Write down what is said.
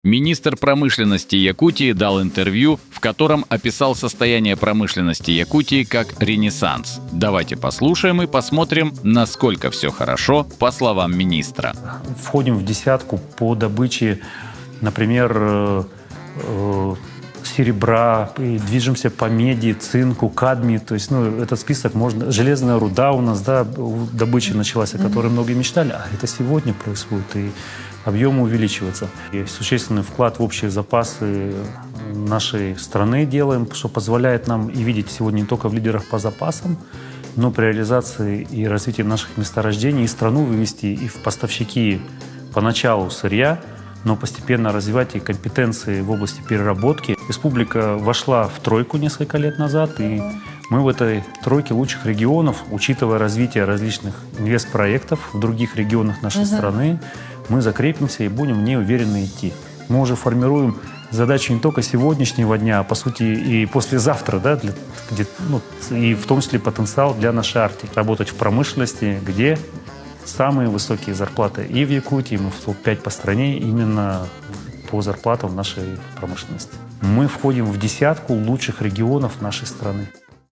Министр промышленности Якутии дал интервью, в котором описал состояние промышленности Якутии как ренессанс. Давайте послушаем и посмотрим, насколько все хорошо, по словам министра. Входим в десятку по добыче, например, серебра, и движемся по меди, цинку, кадмию. То есть, этот список можно... Железная руда у нас, добыча началась, о которой многие мечтали, а это сегодня происходит, и объемы увеличиваются. И существенный вклад в общие запасы нашей страны делаем, что позволяет нам и видеть сегодня не только в лидерах по запасам, но при реализации и развитии наших месторождений и страну вывести и в поставщики поначалу сырья, но постепенно развивать и компетенции в области переработки. Республика вошла в тройку несколько лет назад, и мы в этой тройке лучших регионов, учитывая развитие различных инвестпроектов в других регионах нашей страны, мы закрепимся и будем в ней уверенно идти. Мы уже формируем задачу не только сегодняшнего дня, а по сути и послезавтра, и в том числе потенциал для нашей Арктики. Работать в промышленности, где самые высокие зарплаты и в Якутии, мы в топ-5 по стране именно по зарплатам нашей промышленности. Мы входим в десятку лучших регионов нашей страны.